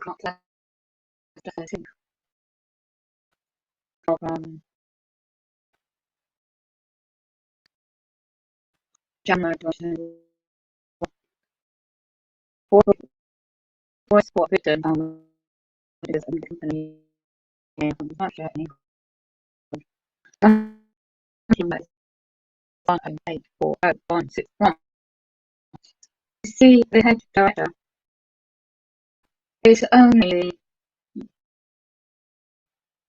not left anything of January 2024 voice what written it is a company not yet any see the head director is only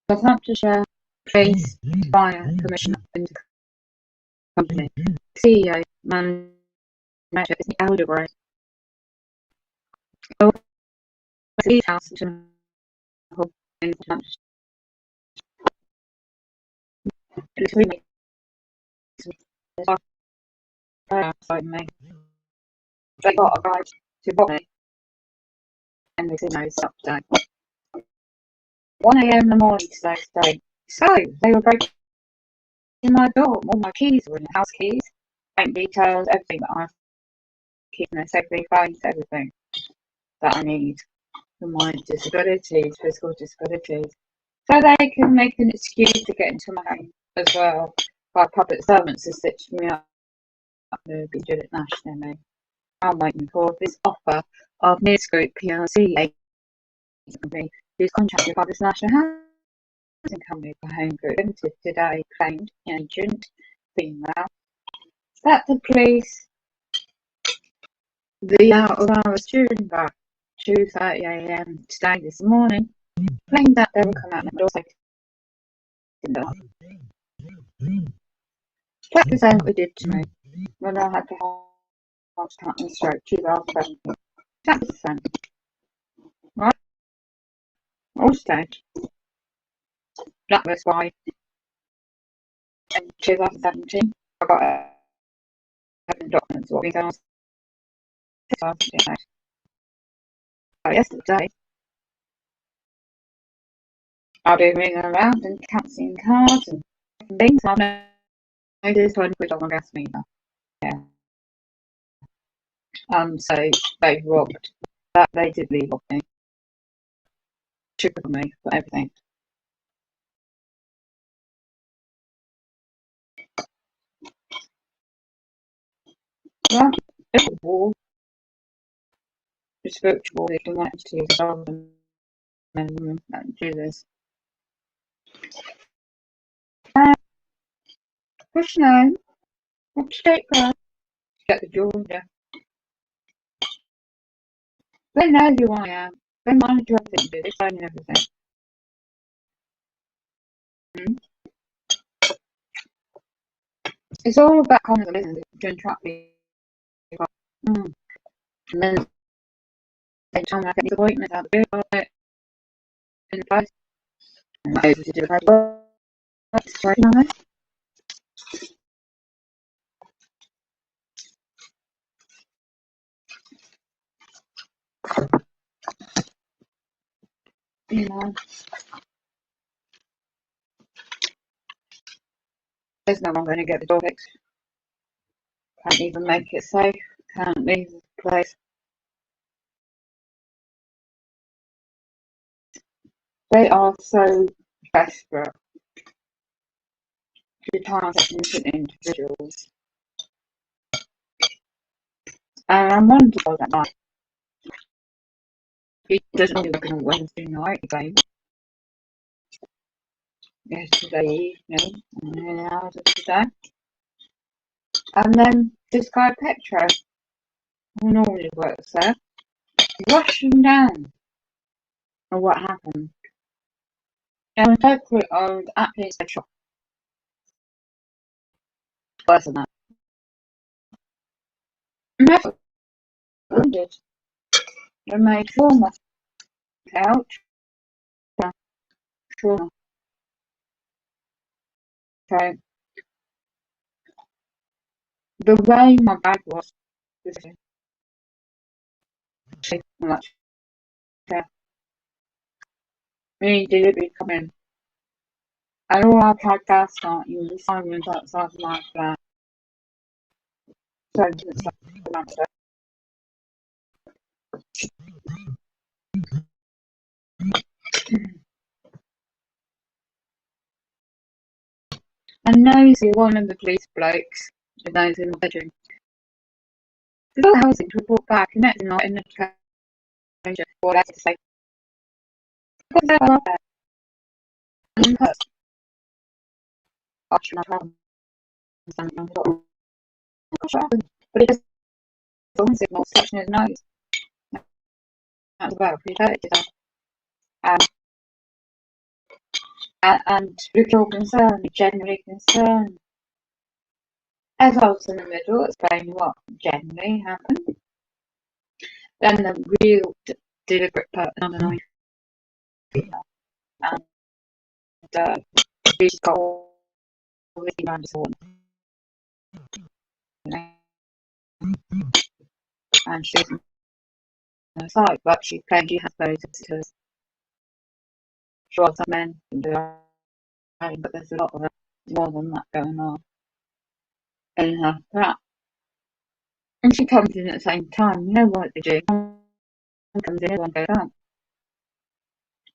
Northamptonshire Police Fire Commissioner in the company. CEO manager is the elder grade. Police house in Northamptonshire. It's really outside me. They got a guide to Bobby and they knows update. 1 AM in the morning today. So they were breaking my door. All my keys were in the house keys, bank details, everything that I've keeping a safety phones, everything that I need for my disabilities, physical disabilities. So they can make an excuse to get into my home as well by public servants to stitch me up to be doing it nationally. I'm waiting for this offer of News Group PLC agency who's contracted by this national housing company for Home Group Limited today claimed agent female that the police the out of hours during about 2:30 AM today this morning claimed that they will come out and also represent what they did to me when I had the heart attack and stroke 2017. 10%. Right? Also, that was why in 2017 I got documents what we going on yesterday. I've been ringing around and cancelling cards and things. I've noticed when we don't gas meter. Yeah. So they robbed. That they did leave off me. Triple me for everything. Well, it's a war. It's virtual. They can actually resolve them and do this. Push now. What's the date for? Get the Georgia. They know who I am. They monitor everything. They sign everything. It's all about kind of isn't it? During track people. And then they tell me I get these appointments out the big of it in the place. And I'm able to do it. Right now. You know. There's no one going to get the door fixed. Can't even make it safe. Can't leave the place. They are so desperate to target innocent individuals. And I'm wonderful at that. He doesn't only work on a Wednesday night again. Yesterday evening, and then hours of today. And then this guy Petro, who normally works there, rushed him down on what happened. And so quick, I was actually so shocked. Worse than that. Never wounded. They made trauma couch. Trauma. So the way my bag was too much. Me delivery come in. And all I've had gas starting and the sirens outside of my flat. So it's like And Nosy, one of the police blokes, with those in the bedroom, the whole housing was brought back and met not in the treasure or that's to say, got there well there. And put option of having something on the door. Gosh, what happened? But it just always signals touching his nose. That's about prefected. Um, and looked all concerned, genuinely concerned. As I was in the middle, explaining what generally happened, then the real deliberate person on the knife, and she's got all this around his horn, you know, and she's on her side, but she claimed she has those visitors. Sure, some men can do that, but there's a lot of more than that going on in her flat. And she comes in at the same time. You know what they do? One comes in, one goes out.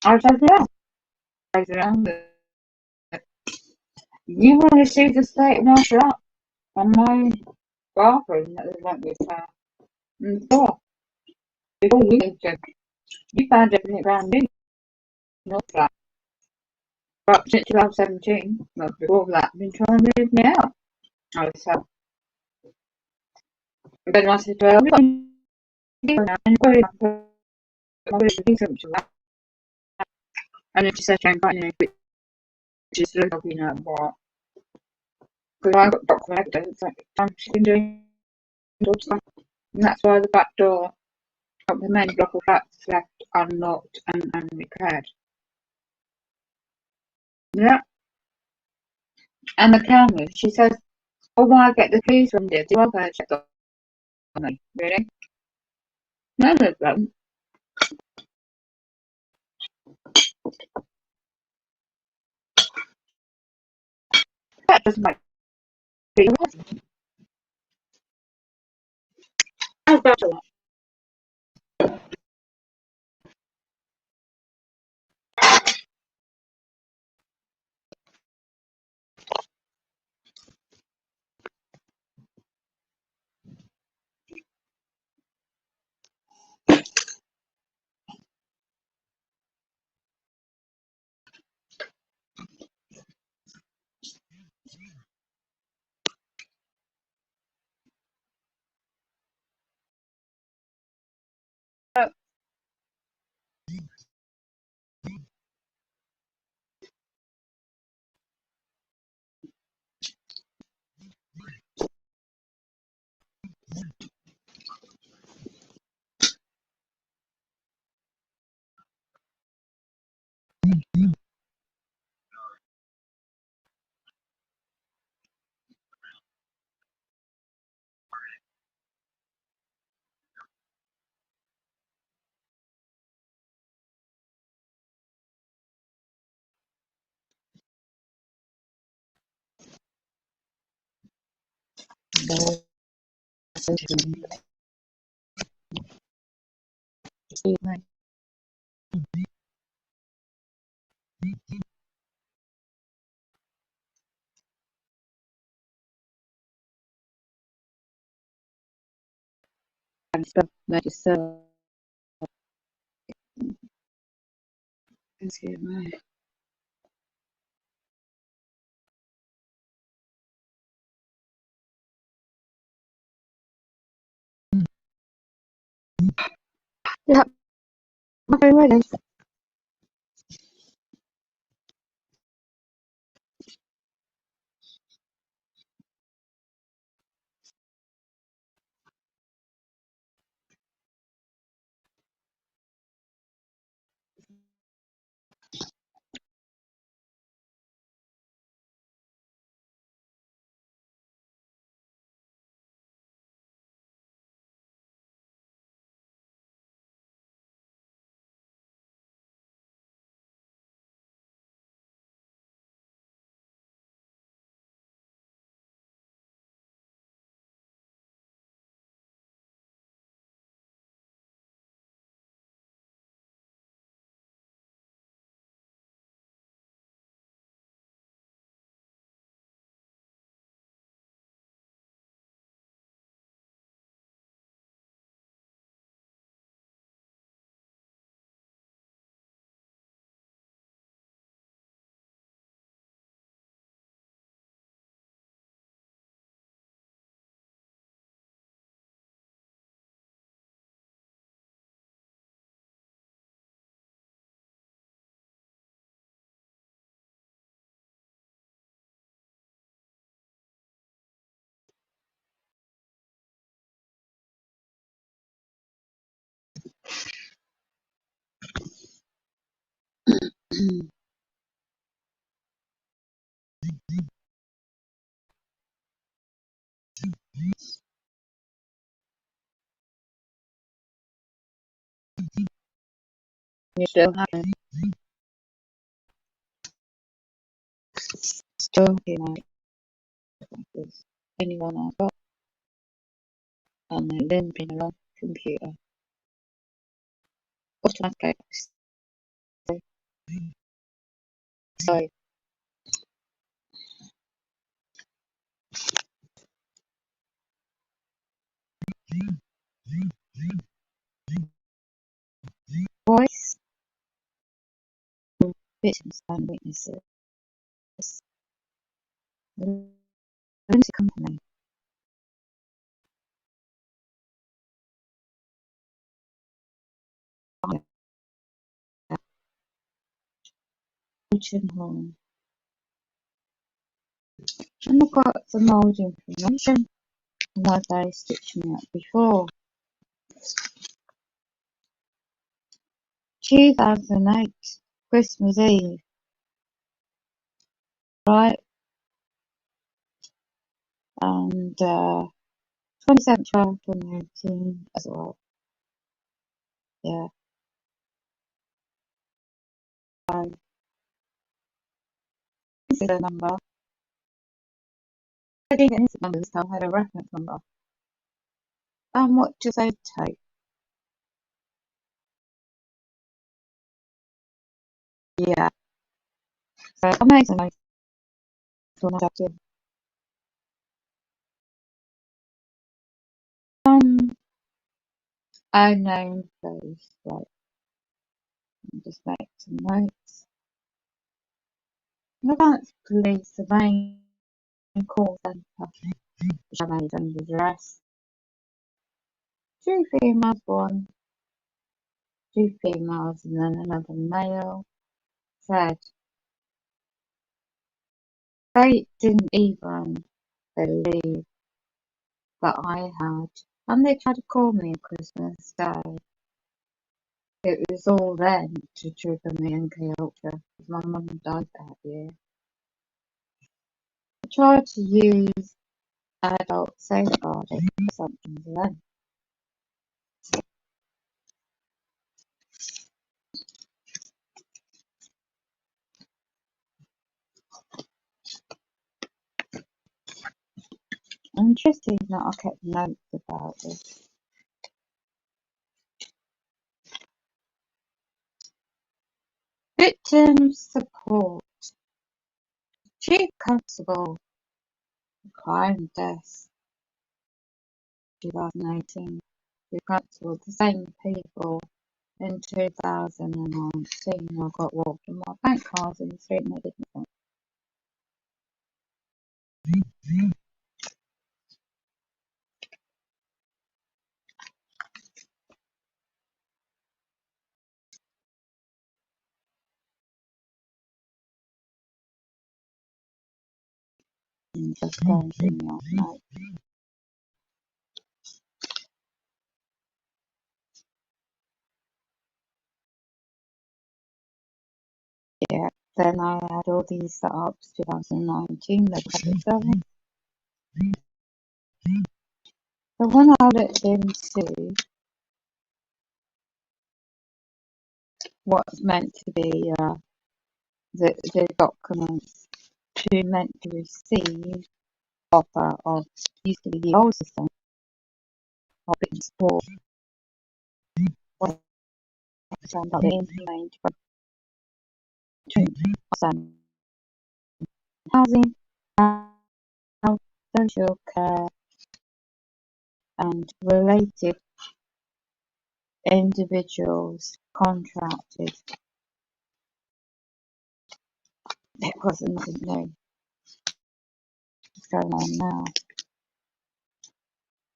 I was over there. I was around. You want to see the state of my flat on my bathroom that they went with her and the floor. Before you moved in, you found everything brand new in your flat. But since 2017, well, before that, I've been trying to move me out. I was so. And then I said, well, we've got to do now, and I'm going to do something to that. And then she said, I'm finding which is the dog, you know what? Because I got document evidence that she's been doing all stuff. And that's why the back door of the main block of flats left unlocked and unrepaired. Yeah. And the cameras, she says, oh, why get the police from there? Do I better check on me? Really? None of them. That doesn't make sense. I've got to excuse me. Yeah, okay, ready. You still haven't. Still, with anyone I've got, and they limping along the computer. Automatic. So, voice, victims and witnesses. The limited company. Hall. And I've got some old information why they stitched me up before. 2008, Christmas Eve, right? And 27th, 12th, 2018 as well. Yeah. So, this is a number. I didn't get an instant number this time, I had a reference number. And what do they take? Yeah. So, amazing. Unknown place. Right. Just make some notes. Advanced police surveying call centre, which I made under duress. 2 females, 2 females, and then another male. Said they didn't even believe that I had, and they tried to call me on Christmas Day. It was all then to trigger me and Ultra, because my mum died that year. I tried to use adult safeguarding assumptions then. Interesting that I kept notes about this. Victim support. Chief Constable, crime death, 2018. Chief Constable, the same people in 2019. I got robbed and my bank cards in the street and they did nothing. And just going through me off note. Yeah. Then I had all these setups, 2019, the public service. So when I looked into what's meant to be the documents to meant to receive offer of used to be the old system of being support when it turned out being implemented between housing, health, social care and related individuals contracted. It wasn't nothing new. What's going on now?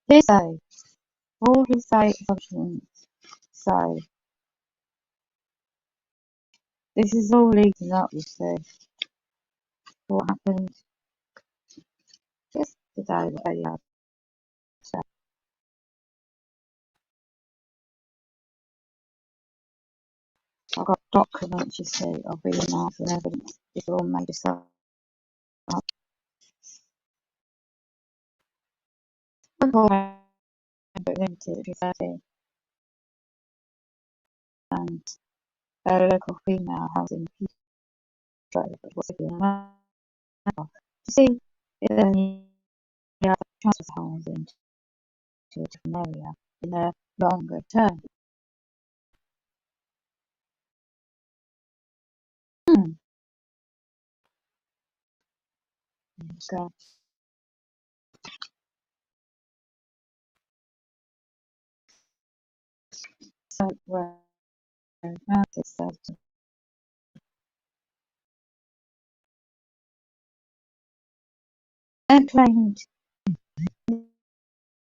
Hearsay. All hearsay assumptions. So this is all leading up, you see. What happened yesterday, what I had said. I've got documents, you see, of emails and evidence. It's all made us up. Before but limited to 30, and a local female housing Peterborough was given a to see if there any other transfer housing to a different area in the longer term. Hmm. So, where Francis said, and claimed, you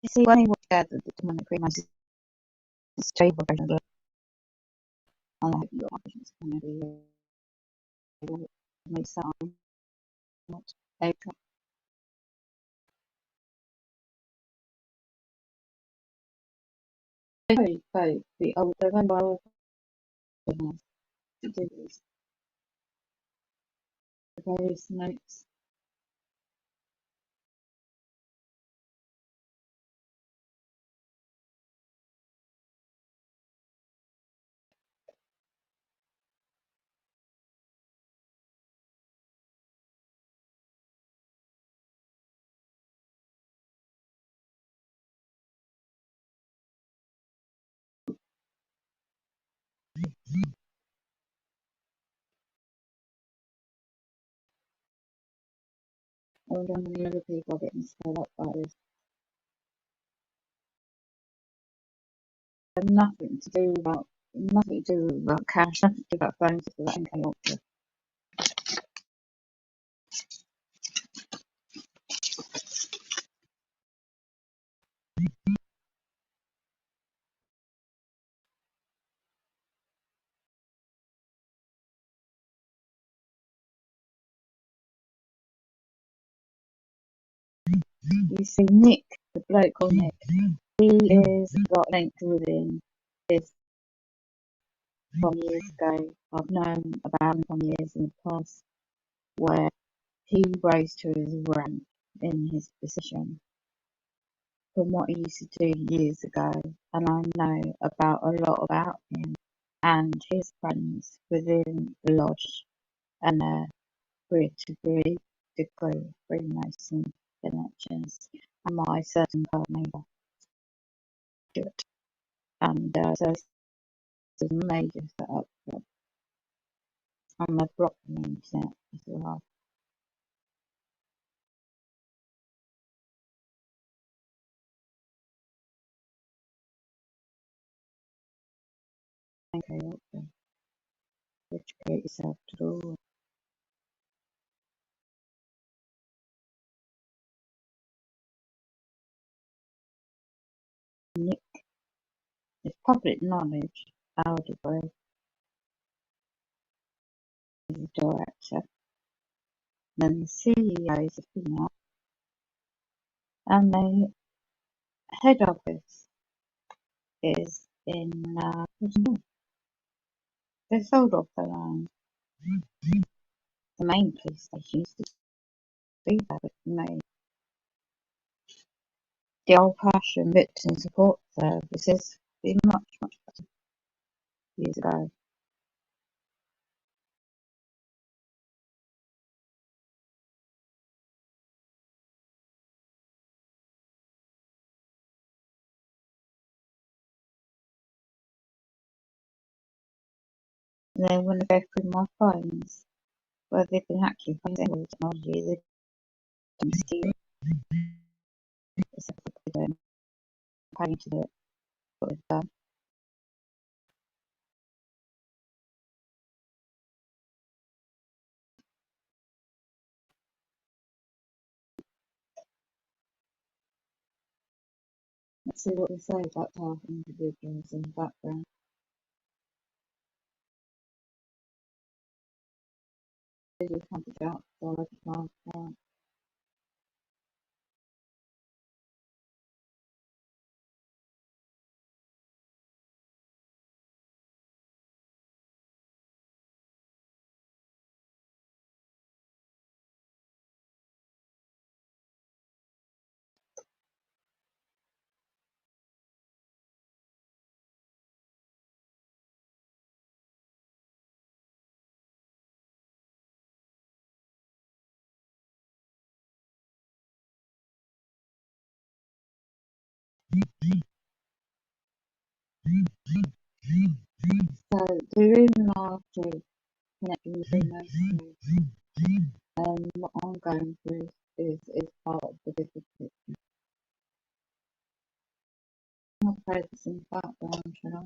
see, when he worked together, the demonic freemasons stable version of the and I hope your options whenever you may sound not April. Both the old November organized to do this, the various notes. Or when many other people are getting set up like this. And nothing to do about cash, nothing to do about phones, it's about MK Ultra. You see Nick, the bloke called Nick, he is got linked within this from years ago. I've known about him from years in the past where he rose to his rank in his position from what he used to do years ago, and I know about a lot about him and his friends within the lodge and their degree Freemason connections, and my certain card neighbour do it. And so this is a major setup job, and they've blocked me on the internet as well. Okay, okay. Educate yourself to the all. Nick is public knowledge. Our degree is a director. Then the CEO is a female, and the head office is in they sold off their land. The main police station used to be there, but the old-fashioned victim support services been much better years ago. And then when I go through my phones, where they've been hacking phones anyway with technology, they can steal except for the paying to do it. What they've done. Let's see what they say about targeting individuals in the background. Video coverage outside So the Illuminati connected with freemasonry, what I'm going through is part of the bigger picture. I'm afraid it's in the background, should I?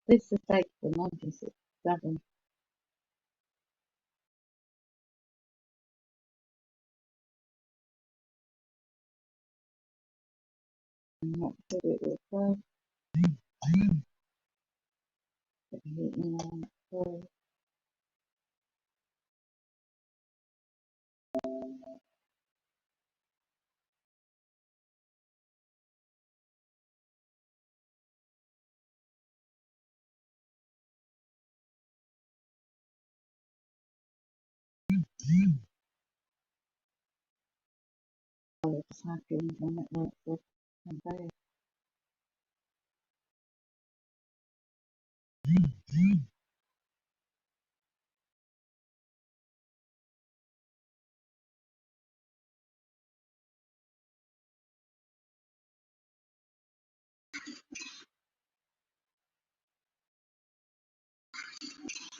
This is date for 1967. And what should it look like? So it's happy when it works for convey.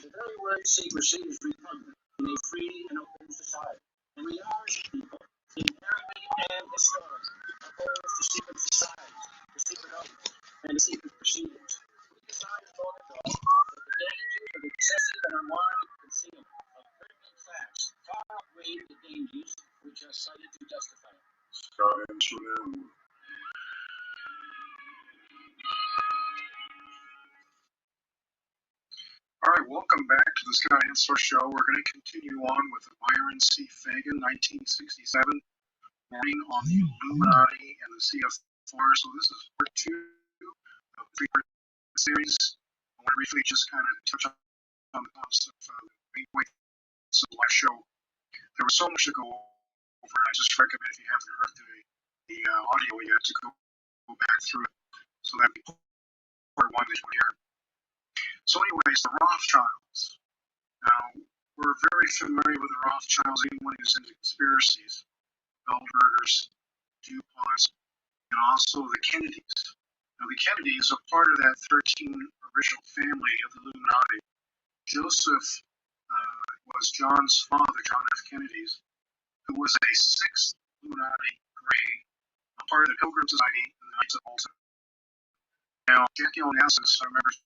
The very word secrecy is repugnant in a free and open society, and we are, as a people, inherently and historically opposed to secret societies, to secret government, and to secret proceedings. We decide to talk about the dangers of excessive and unwarranted concealment of pertinent facts far outweigh the dangers which are cited to justify it. All right, welcome back to the Scott Answer Show. We're going to continue on with Myron C. Fagan, 1967, Warning on the Illuminati and the CFR. So this is part two of the three-part series. I want to briefly just kind of touch on the topics of the main points of the last show. There was so much to go over, and I just recommend if you haven't heard the audio yet to go back through it. So that'd be part one that you want to hear. So anyways, the Rothschilds. Now, we're very familiar with the Rothschilds, anyone who's into conspiracies, Goldbergers, DuPonts, and also the Kennedys. Now, the Kennedys are part of that 13 original family of the Illuminati. Joseph was John's father, John F. Kennedy's, who was a sixth Illuminati grade, a part of the Pilgrim Society and the Knights of Malta. Now, Jackie Onassis, I remember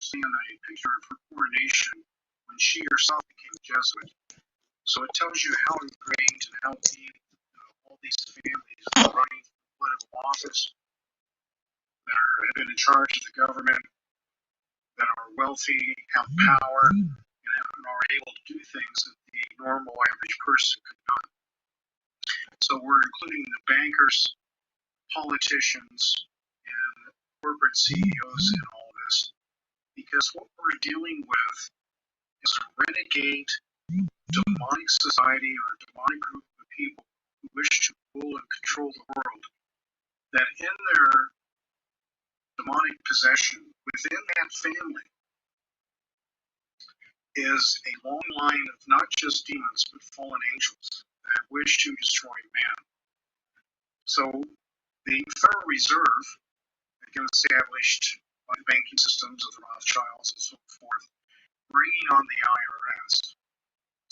seeing a picture of her coronation when she herself became a Jesuit. So it tells you how ingrained and how deep all these families are running for political office, that have been in charge of the government, that are wealthy, have power, and are able to do things that the normal average person could not. So we're including the bankers, politicians, and corporate CEOs in all this, because what we're dealing with is a renegade demonic society or a demonic group of people who wish to rule and control the world, that in their demonic possession within that family is a long line of not just demons but fallen angels that wish to destroy man. So the Federal Reserve, again established by the banking systems of the Rothschilds and so forth, bringing on the IRS,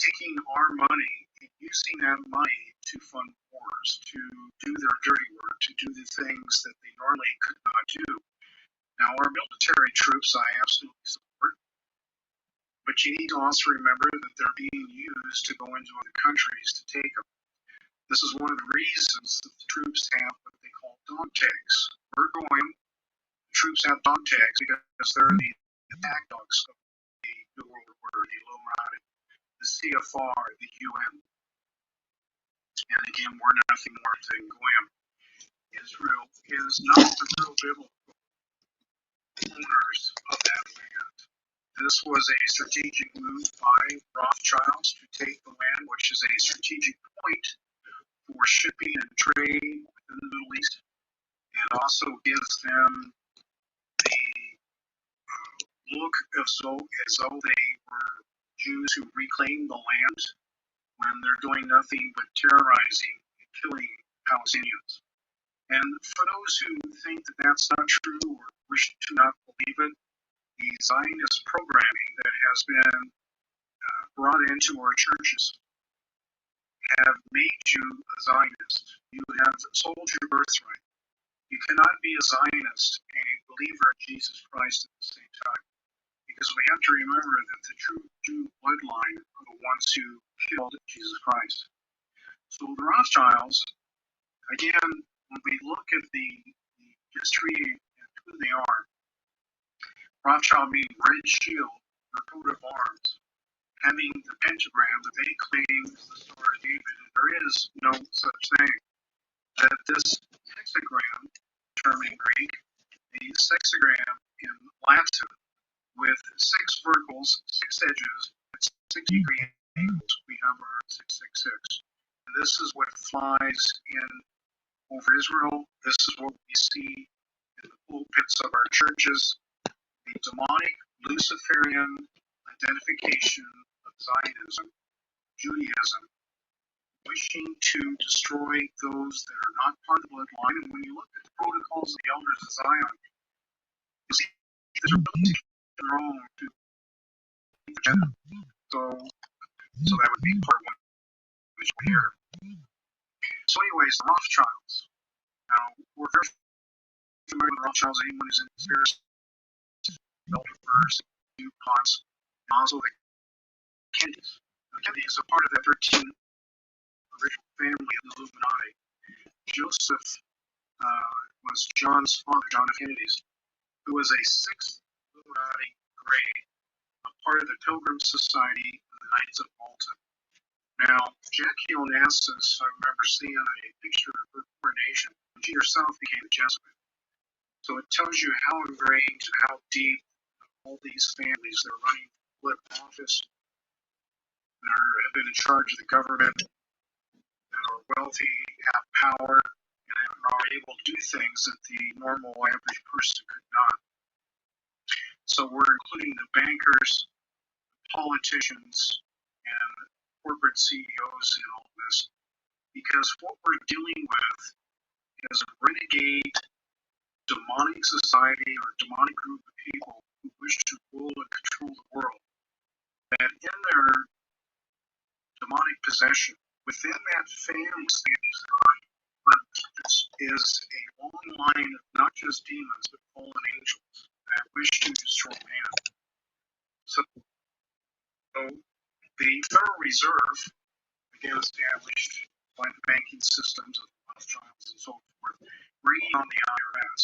taking our money and using that money to fund wars, to do their dirty work, to do the things that they normally could not do. Now, our military troops, I absolutely support, but you need to also remember that they're being used to go into other countries to take them. This is one of the reasons that the troops have what they call dog tags. We're going, the troops have dog tags because they're the attack dogs of the New World Order, the Illuminati, the CFR, the UN. And again, we're nothing more than Goyim. Israel is not the real biblical owners of that land. This was a strategic move by Rothschilds to take the land, which is a strategic point for shipping and trade within the Middle East, and also gives them the look as though they were Jews who reclaimed the land when they're doing nothing but terrorizing and killing Palestinians. And for those who think that that's not true or wish to not believe it, the Zionist programming that has been brought into our churches have made you a Zionist. You have sold your birthright. You cannot be a Zionist and a believer in Jesus Christ at the same time. Because we have to remember that the true Jew bloodline are the ones who killed Jesus Christ. So the Rothschilds, again, when we look at the history and who they are, Rothschild meaning red shield, their coat of arms, having the pentagram that they claim is the Star of David, and there is no such thing. That this hexagram, term in Greek, a sexagram in Latin, with 6 verticals, 6 edges, at 60-degree angles, we have our 666. And this is what flies in over Israel. This is what we see in the pulpits of our churches. The demonic Luciferian identification of Zionism, Judaism, wishing to destroy those that are not part of the bloodline. And when you look at the protocols of the elders of Zion, you see that they're really their own to the agenda. So that would be part one, which we hear. So anyways, the Rothschilds. Now, we're very familiar with the Rothschilds. Anyone who's in the spirits, Bilderbergs, DuPonts, and also the Kennedys. The Kennedys are part of that 13 original family of the Illuminati. Joseph was John's father, John F. Kennedy's, who was a 6th Illuminati grade, a part of the Pilgrim Society of the Knights of Malta. Now, Jackie Onassis, I remember seeing a picture of her coronation when she herself became a Jesuit. So it tells you how ingrained and how deep all these families that are running political office, that have been in charge of the government, that are wealthy, have power, and are able to do things that the normal average person could not. So we're including the bankers, politicians, and corporate CEOs in all this, because what we're dealing with is a renegade demonic society or demonic group of people who wish to rule and control the world, that in their demonic possession, within that family is a long line of not just demons but fallen angels that wish to destroy man. So the Federal Reserve, again established by the banking systems of the Rothschilds and so forth, bringing on the IRS,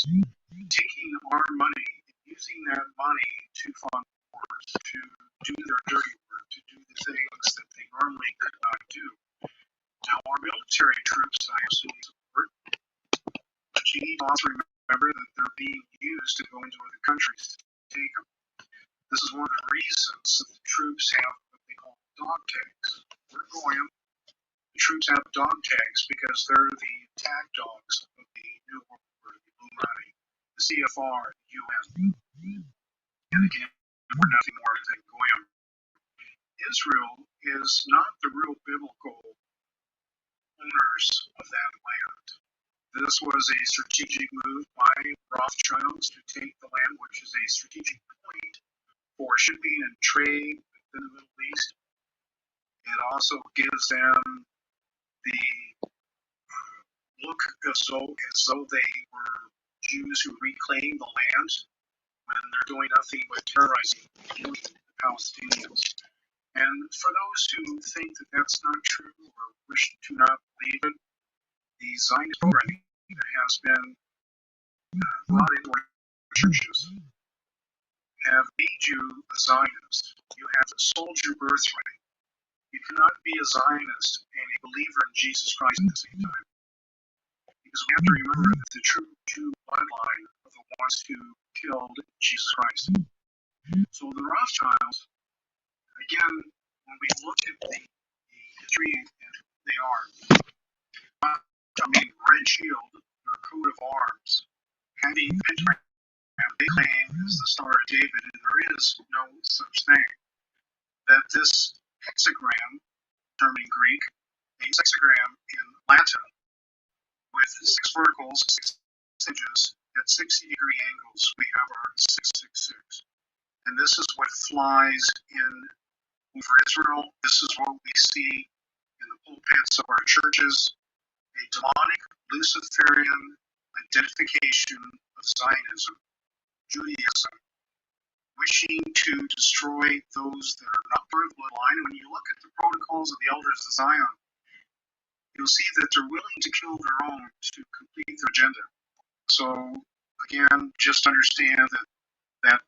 taking our money and using that money to fund wars, to do their dirty work, to do the things that they normally could not do. Now, our military troops, I absolutely support, but you need to also remember that they're being used to go into other countries to take them. This is one of the reasons that the troops have what they call dog tags. We're going, the troops have dog tags because they're the attack dogs of the New World Order, the Illuminati, the CFR, the UN. And again, we're nothing more than Goyim. Israel is not the real biblical owners of that land. This was a strategic move by Rothschilds to take the land, which is a strategic point for shipping and trade within the Middle East. It also gives them the look as though they were Jews who reclaimed the land when they're doing nothing but terrorizing and killing the Palestinians. And for those who think that that's not true or wish to not believe it, the Zionist programming that has been brought into our churches have made you a Zionist. You have sold your birthright. You cannot be a Zionist and a believer in Jesus Christ at the same time. Because we have to remember that the true Jew bloodline are the ones who killed Jesus Christ. So the Rothschilds, again, when we look at the history and who they are, I mean, red shield, their coat of arms, having pentagram, they claim is the Star of David, and there is no such thing. That this hexagram term in Greek, a sexagram in Latin, with 6 verticals, 6 hinges at 60-degree angles. We have our 666. And this is what flies in over Israel. This is what we see in the pulpits of our churches, a demonic Luciferian identification of Zionism, Judaism, wishing to destroy those that are not part of the bloodline. And when you look at the protocols of the elders of Zion, you'll see that they're willing to kill their own to complete their agenda. So again, just understand that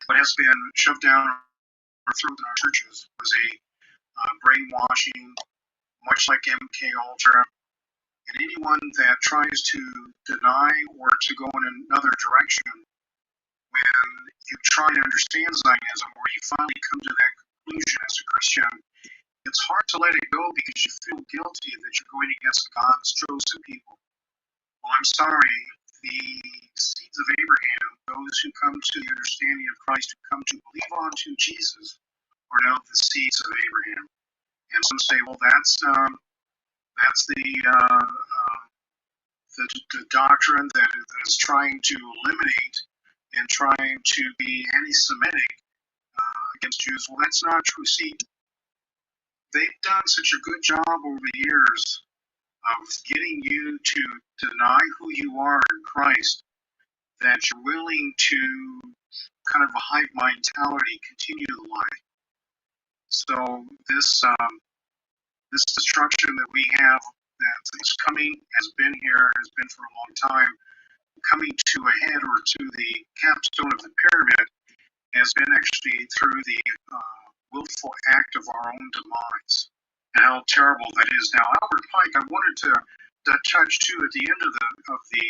what has been shoved down our throat in our churches was a brainwashing, much like MK Ultra. And anyone that tries to deny or to go in another direction, when you try to understand Zionism, or you finally come to that conclusion as a Christian, it's hard to let it go because you feel guilty that you're going against God's chosen people. Well, I'm sorry, the seeds of Abraham, those who come to the understanding of Christ, who come to believe on to Jesus, are now the seeds of Abraham. And some say, well, that's the doctrine that is trying to eliminate and trying to be anti-Semitic against Jews. Well, that's not true. See, they've done such a good job over the years of getting you to deny who you are in Christ that you're willing to kind of a hive mentality continue to lie. So this destruction that we have that is coming, has been here, has been for a long time, coming to a head or to the capstone of the pyramid has been actually through the willful act of our own demise. And how terrible that is. Now, Albert Pike, I wanted to touch too at the end of the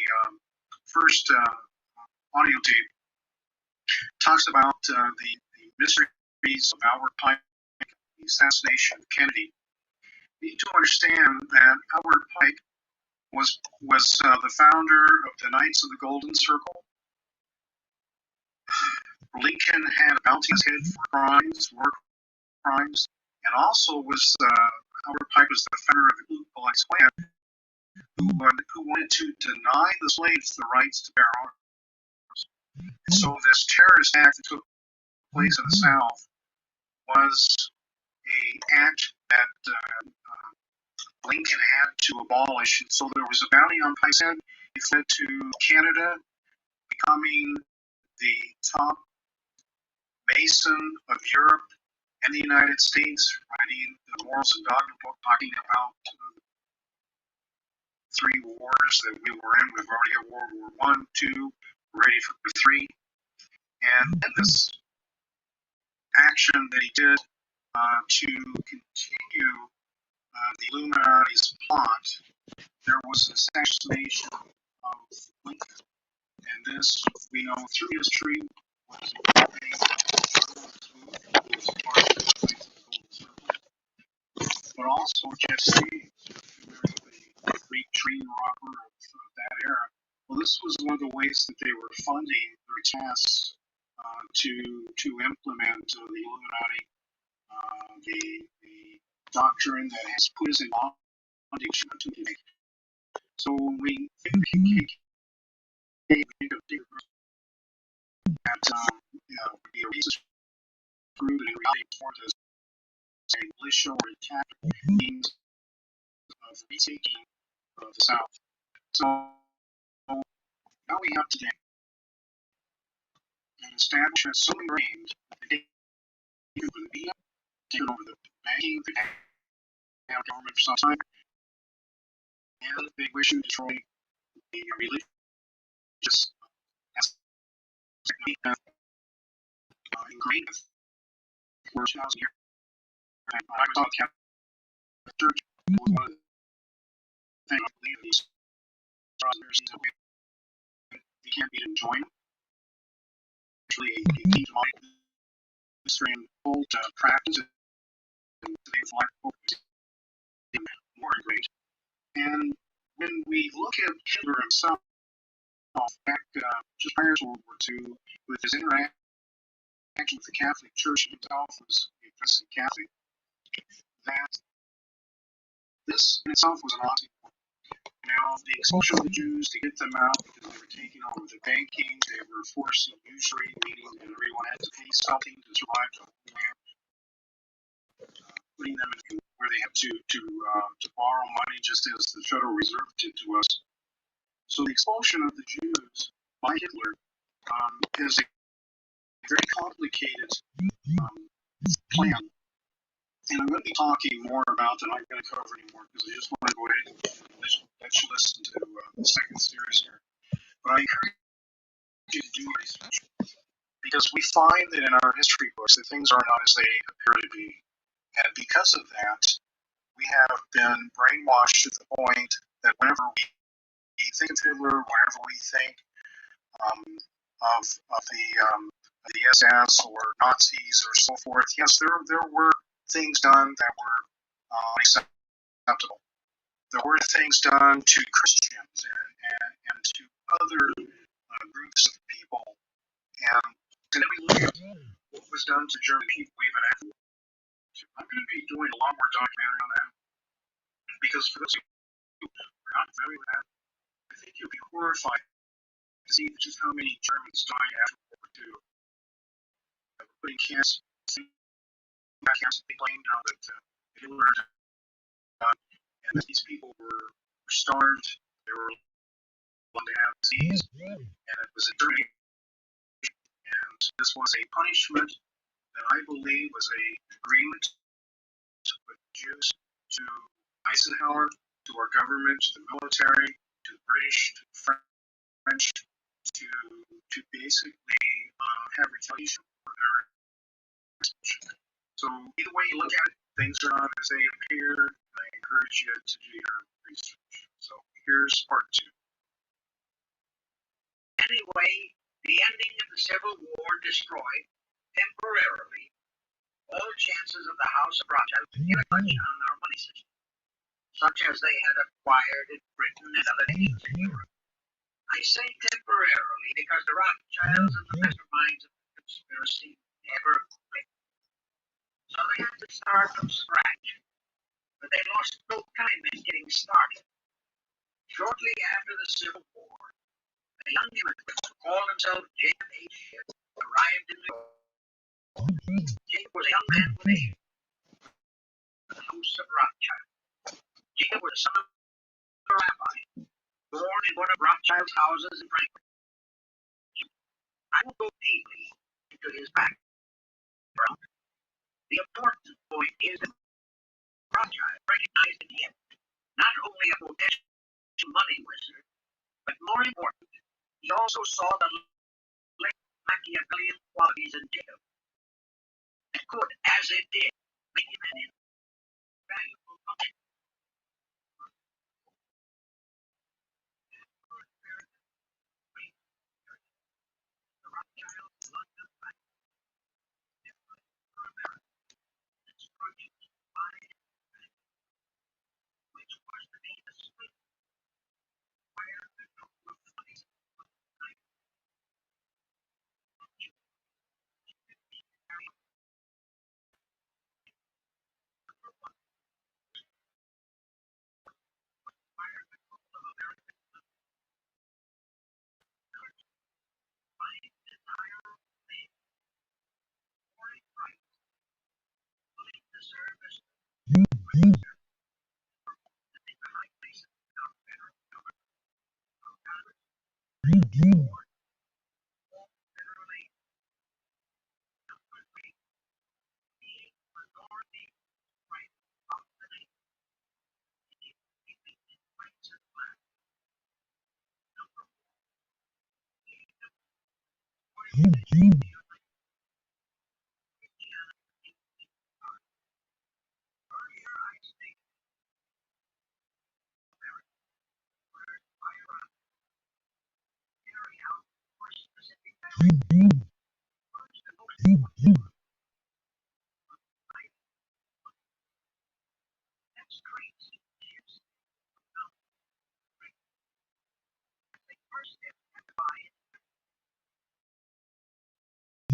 first audio tape, talks about the mysteries of Albert Pike, the assassination of Kennedy. You need to understand that Albert Pike was the founder of the Knights of the Golden Circle. Lincoln had a bounty on his head for crimes, war crimes, and also was Albert Pike was the founder of the Ku Klux Klan, who wanted to deny the slaves the rights to bear arms. And so this terrorist act that took place in the South was an act that Lincoln had to abolish. And so there was a bounty on Pike's head. He fled to Canada, becoming the top Mason of Europe and the United States, writing the Morals and Dogma book, talking about 3 wars that we were in. We've already had World War I, II, we're ready for 3. And this action that he did to continue the Illuminati's plot, there was an assassination of Lincoln. And this, we know through history, was but also Jesse, the great train robber of that era. Well, this was one of the ways that they were funding their tasks to implement the Illuminati, the doctrine that has put us in bondage to today. So when we think of bigger group that would be a racist group, and in reality it's more as a militia or a tactic means of retaking the South. So now we have today an establishment so ingrained that they take over the media, take over the banking, they have government for some time, and they wish to destroy the religious aspect ingrained for 2,000 years. And when I was on the Catholic Church, it was one of the things I believe in these conspiracies that we can't be enjoying. Actually, a key to my Lutheran cult practice and today's life focus more great. And when we look at Hitler himself, back just prior to World War II, with his interaction with the Catholic Church himself was a Protestant Catholic, that this in itself was an oxymoron. Now, the expulsion of the Jews to get them out because they were taking over the banking, they were forcing usury, meaning that everyone had to pay something to survive the homeland, putting them in where they had to borrow money just as the Federal Reserve did to us. So the expulsion of the Jews by Hitler is a very complicated plan. And I'm going to be talking more about that. I'm not going to cover anymore because I just want to go ahead and let you listen to the second series here. But I encourage you to do research because we find that in our history books that things are not as they appear to be. And because of that, we have been brainwashed to the point that whenever we think of Hitler, whenever we think of the SS or Nazis or so forth, yes, there were things done that were unacceptable. There were things done to Christians and to other groups of people, and then we look at what was done to German people even after. I'm going to be doing a lot more documentary on that because for those of you who are not familiar with that, I think you'll be horrified to see just how many Germans died after World War II. They were put in camps. They claimed now that Hitler and that these people were starved. They were allowed to have disease, and it was a Germany. And this was a punishment that I believe was a agreement with the Jews to Eisenhower, to our government, to the military, to the British, to the French, to basically have retaliation for their expulsion. So either way you look at it, things are not as they appear. I encourage you to do your research. So here's part 2. Anyway, the ending of the Civil War destroyed, temporarily, all chances of the House of Rothschild to get a clutch on our money system, such as they had acquired in Britain and other nations in Europe. I say temporarily because the Rothschilds and the masterminds of the conspiracy never quit. So they had to start from scratch, but they lost no time in getting started. Shortly after the Civil War, a young immigrant who called himself Jacob H. Schiff arrived in New York. Jacob was a young man with a the House of Rothschild. Jacob was the son of a rabbi, born in one of Rothschild's houses in Frankfurt. I will go deeply into his background. The important point is that Rothschild recognized in him not only a potential money wizard, but more important, he also saw the late Machiavellian qualities in Jacob that could, as it did, make him an invaluable function. The Rothschilds London Bank for America instructions by which was to be the split where the number of funds the service the high places of federal government of Congress or federally being minority right of the nation rights and black number earlier I stated America where firearms carry out for specific directions. First and most important right that's traits ships they first step at the buy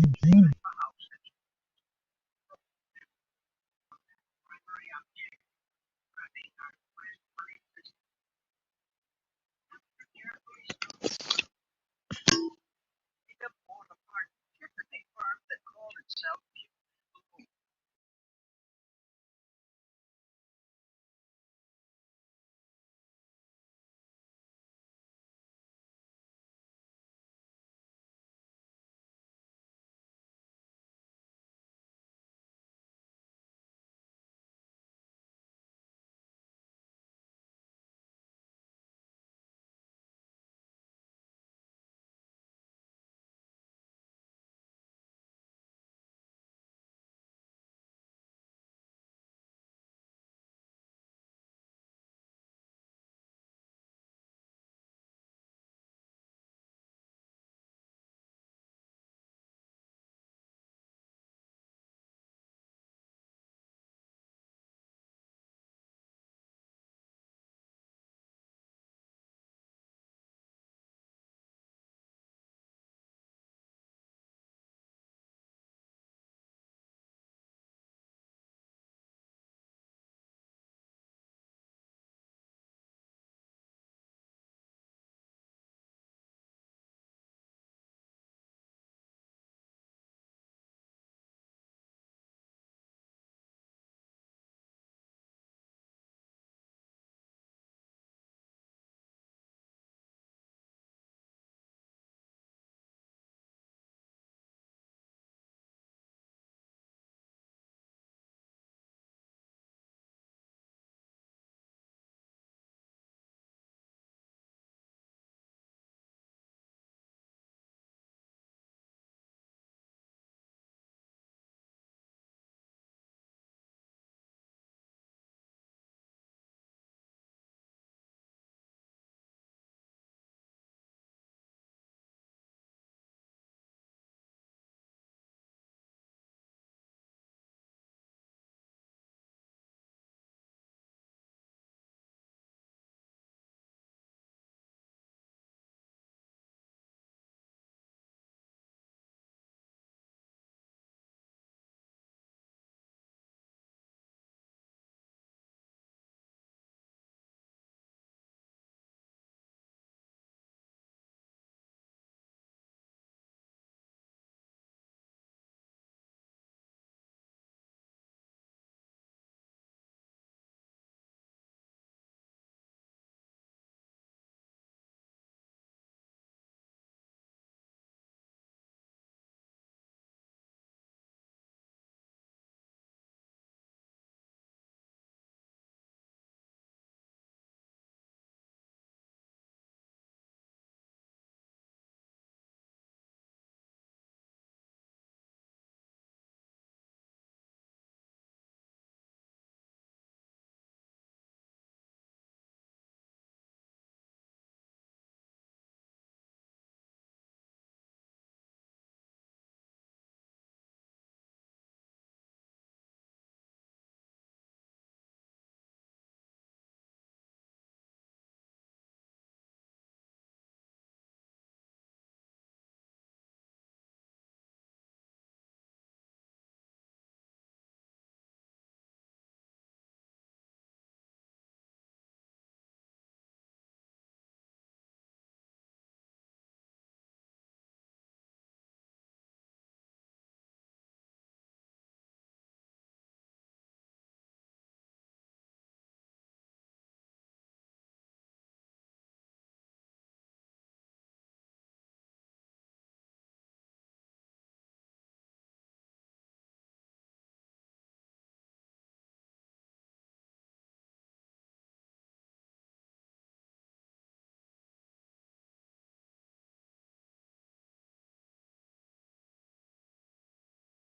a house that primary